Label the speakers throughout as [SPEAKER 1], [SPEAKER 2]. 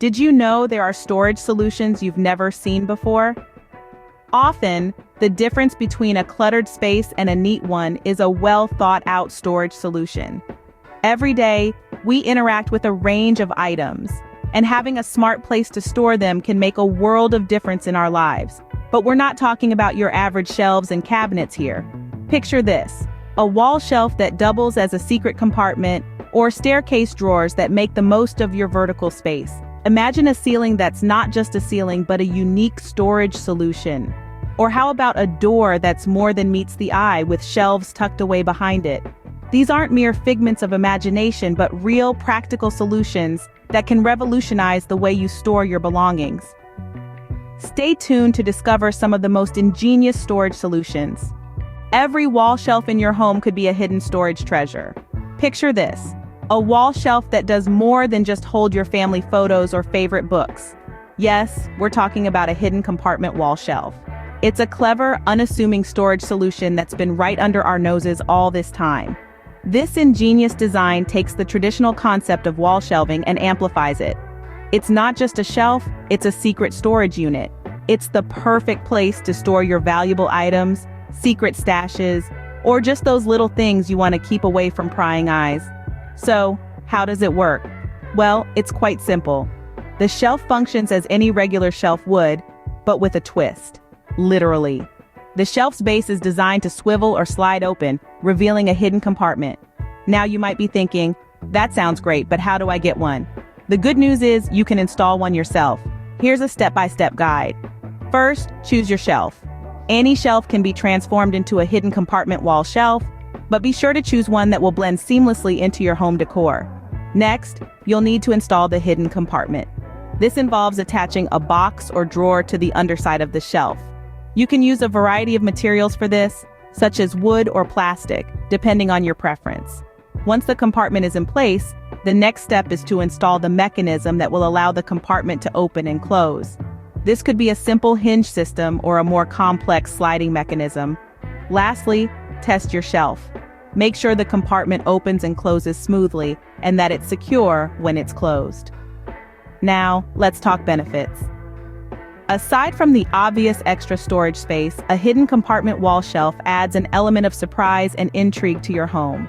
[SPEAKER 1] Did you know there are storage solutions you've never seen before? Often, the difference between a cluttered space and a neat one is a well-thought-out storage solution. Every day, we interact with a range of items, and having a smart place to store them can make a world of difference in our lives. But we're not talking about your average shelves and cabinets here. Picture this: a wall shelf that doubles as a secret compartment, or staircase drawers that make the most of your vertical space. Imagine a ceiling that's not just a ceiling but a unique storage solution. Or how about a door that's more than meets the eye with shelves tucked away behind it? These aren't mere figments of imagination but real practical solutions that can revolutionize the way you store your belongings. Stay tuned to discover some of the most ingenious storage solutions. Every wall shelf in your home could be a hidden storage treasure. Picture this: a wall shelf that does more than just hold your family photos or favorite books. Yes, we're talking about a hidden compartment wall shelf. It's a clever, unassuming storage solution that's been right under our noses all this time. This ingenious design takes the traditional concept of wall shelving and amplifies it. It's not just a shelf, it's a secret storage unit. It's the perfect place to store your valuable items, secret stashes, or just those little things you want to keep away from prying eyes. So, how does it work? Well, it's quite simple. The shelf functions as any regular shelf would, but with a twist. Literally. The shelf's base is designed to swivel or slide open, revealing a hidden compartment. Now you might be thinking, that sounds great, but how do I get one? The good news is you can install one yourself. Here's a step-by-step guide. First, choose your shelf. Any shelf can be transformed into a hidden compartment wall shelf, but be sure to choose one that will blend seamlessly into your home decor. Next, you'll need to install the hidden compartment. This involves attaching a box or drawer to the underside of the shelf. You can use a variety of materials for this, such as wood or plastic, depending on your preference. Once the compartment is in place, the next step is to install the mechanism that will allow the compartment to open and close. This could be a simple hinge system or a more complex sliding mechanism. Lastly, test your shelf. Make sure the compartment opens and closes smoothly and that it's secure when it's closed. Now, let's talk benefits. Aside from the obvious extra storage space, a hidden compartment wall shelf adds an element of surprise and intrigue to your home.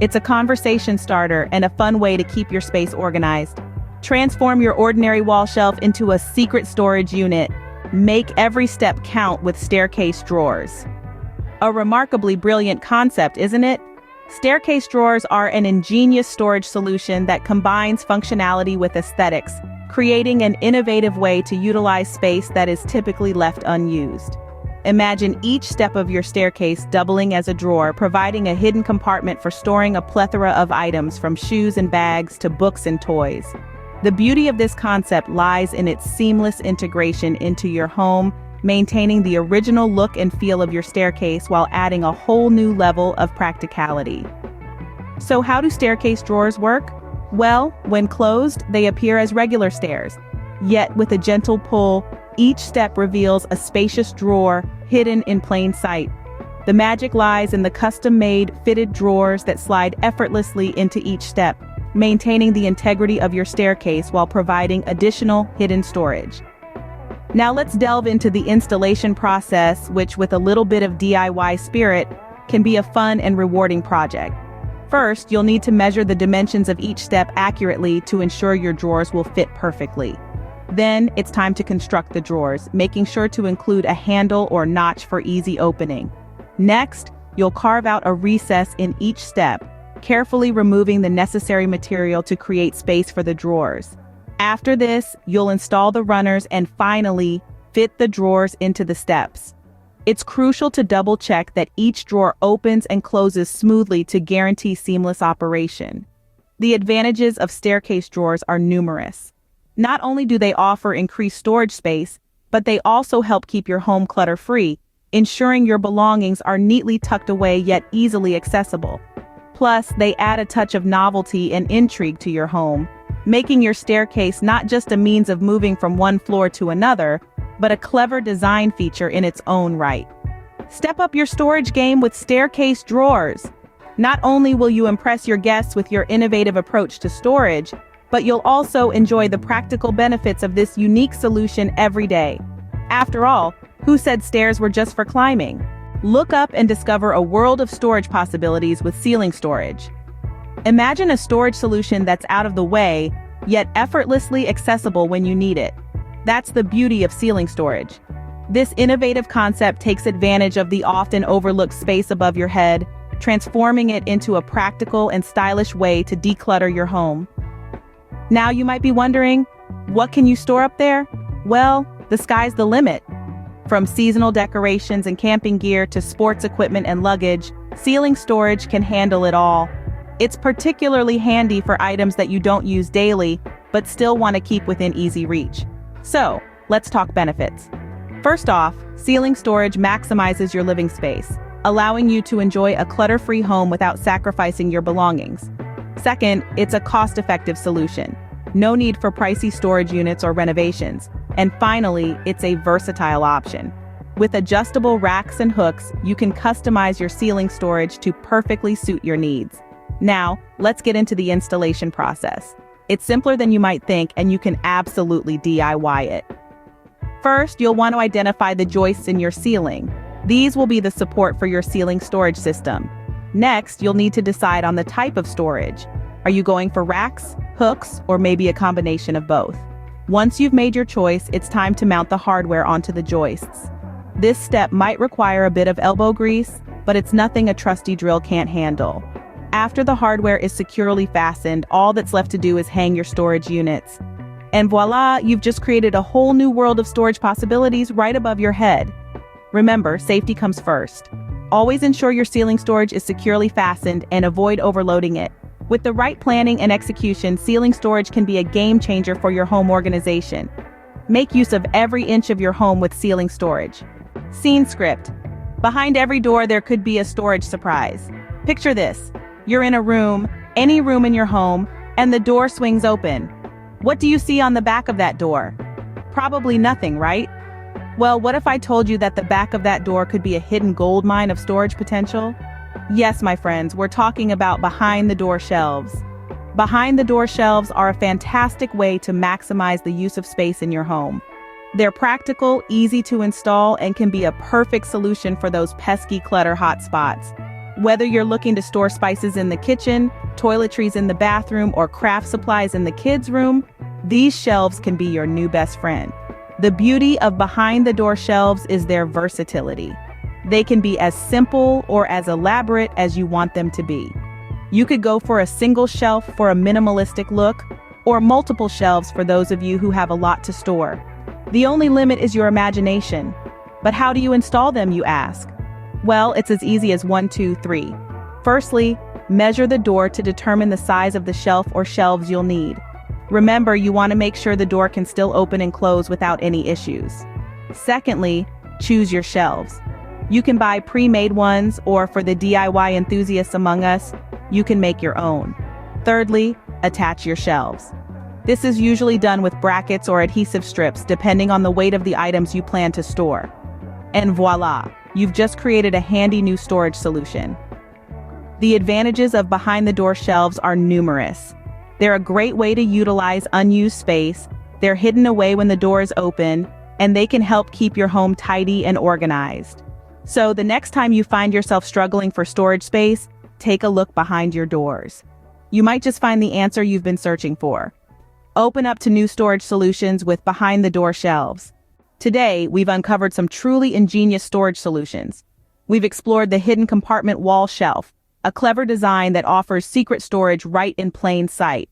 [SPEAKER 1] It's a conversation starter and a fun way to keep your space organized. Transform your ordinary wall shelf into a secret storage unit. Make every step count with staircase drawers. A remarkably brilliant concept, isn't it? Staircase drawers are an ingenious storage solution that combines functionality with aesthetics, creating an innovative way to utilize space that is typically left unused. Imagine each step of your staircase doubling as a drawer, providing a hidden compartment for storing a plethora of items from shoes and bags to books and toys. The beauty of this concept lies in its seamless integration into your home, maintaining the original look and feel of your staircase while adding a whole new level of practicality. So how do staircase drawers work? Well, when closed, they appear as regular stairs. Yet with a gentle pull, each step reveals a spacious drawer hidden in plain sight. The magic lies in the custom-made, fitted drawers that slide effortlessly into each step, maintaining the integrity of your staircase while providing additional hidden storage. Now let's delve into the installation process, which with a little bit of DIY spirit, can be a fun and rewarding project. First, you'll need to measure the dimensions of each step accurately to ensure your drawers will fit perfectly. Then, it's time to construct the drawers, making sure to include a handle or notch for easy opening. Next, you'll carve out a recess in each step, carefully removing the necessary material to create space for the drawers. After this, you'll install the runners and finally, fit the drawers into the steps. It's crucial to double-check that each drawer opens and closes smoothly to guarantee seamless operation. The advantages of staircase drawers are numerous. Not only do they offer increased storage space, but they also help keep your home clutter-free, ensuring your belongings are neatly tucked away yet easily accessible. Plus, they add a touch of novelty and intrigue to your home, making your staircase not just a means of moving from one floor to another, but a clever design feature in its own right. Step up your storage game with staircase drawers. Not only will you impress your guests with your innovative approach to storage, but you'll also enjoy the practical benefits of this unique solution every day. After all, who said stairs were just for climbing? Look up and discover a world of storage possibilities with ceiling storage. Imagine a storage solution that's out of the way, yet effortlessly accessible when you need it. That's the beauty of ceiling storage. This innovative concept takes advantage of the often overlooked space above your head, transforming it into a practical and stylish way to declutter your home. Now you might be wondering, what can you store up there? Well, the sky's the limit. From seasonal decorations and camping gear to sports equipment and luggage, ceiling storage can handle it all. It's particularly handy for items that you don't use daily, but still want to keep within easy reach. So, let's talk benefits. First off, ceiling storage maximizes your living space, allowing you to enjoy a clutter-free home without sacrificing your belongings. Second, it's a cost-effective solution. No need for pricey storage units or renovations. And finally, it's a versatile option. With adjustable racks and hooks, you can customize your ceiling storage to perfectly suit your needs. Now, let's get into the installation process. It's simpler than you might think, and you can absolutely DIY it. First, you'll want to identify the joists in your ceiling. These will be the support for your ceiling storage system. Next, you'll need to decide on the type of storage. Are you going for racks, hooks, or maybe a combination of both? Once you've made your choice, it's time to mount the hardware onto the joists. This step might require a bit of elbow grease, but it's nothing a trusty drill can't handle. After the hardware is securely fastened, all that's left to do is hang your storage units. And voila, you've just created a whole new world of storage possibilities right above your head. Remember, safety comes first. Always ensure your ceiling storage is securely fastened and avoid overloading it. With the right planning and execution, ceiling storage can be a game changer for your home organization. Make use of every inch of your home with ceiling storage. Scene script. Behind every door there could be a storage surprise. Picture this. You're in a room, any room in your home, and the door swings open. What do you see on the back of that door? Probably nothing, right? Well, what if I told you that the back of that door could be a hidden gold mine of storage potential? Yes, my friends, we're talking about behind-the-door shelves. Behind-the-door shelves are a fantastic way to maximize the use of space in your home. They're practical, easy to install, and can be a perfect solution for those pesky clutter hotspots. Whether you're looking to store spices in the kitchen, toiletries in the bathroom, or craft supplies in the kids' room, these shelves can be your new best friend. The beauty of behind-the-door shelves is their versatility. They can be as simple or as elaborate as you want them to be. You could go for a single shelf for a minimalistic look, or multiple shelves for those of you who have a lot to store. The only limit is your imagination. But how do you install them, you ask? Well, it's as easy as 1, 2, 3. Firstly, measure the door to determine the size of the shelf or shelves you'll need. Remember, you want to make sure the door can still open and close without any issues. Secondly, choose your shelves. You can buy pre-made ones, or for the DIY enthusiasts among us, you can make your own. Thirdly, attach your shelves. This is usually done with brackets or adhesive strips, depending on the weight of the items you plan to store. And voila, you've just created a handy new storage solution. The advantages of behind-the-door shelves are numerous. They're a great way to utilize unused space, they're hidden away when the door is open, and they can help keep your home tidy and organized. So the next time you find yourself struggling for storage space, take a look behind your doors. You might just find the answer you've been searching for. Open up to new storage solutions with behind-the-door shelves. Today, we've uncovered some truly ingenious storage solutions. We've explored the hidden compartment wall shelf, a clever design that offers secret storage right in plain sight.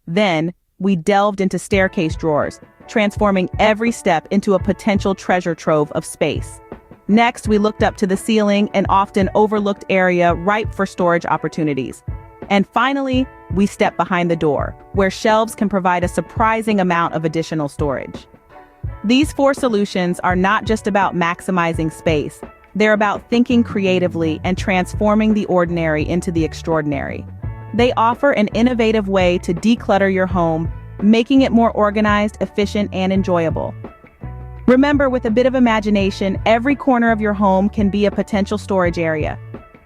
[SPEAKER 1] Then, we delved into staircase drawers, transforming every step into a potential treasure trove of space. Next, we looked up to the ceiling, an often overlooked area ripe for storage opportunities. And finally, we stepped behind the door, where shelves can provide a surprising amount of additional storage. These 4 solutions are not just about maximizing space, they're about thinking creatively and transforming the ordinary into the extraordinary. They offer an innovative way to declutter your home, making it more organized, efficient, and enjoyable. Remember, with a bit of imagination, every corner of your home can be a potential storage area.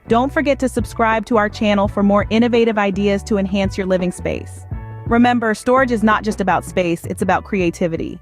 [SPEAKER 1] Don't forget to subscribe to our channel for more innovative ideas to enhance your living space. Remember, storage is not just about space, it's about creativity.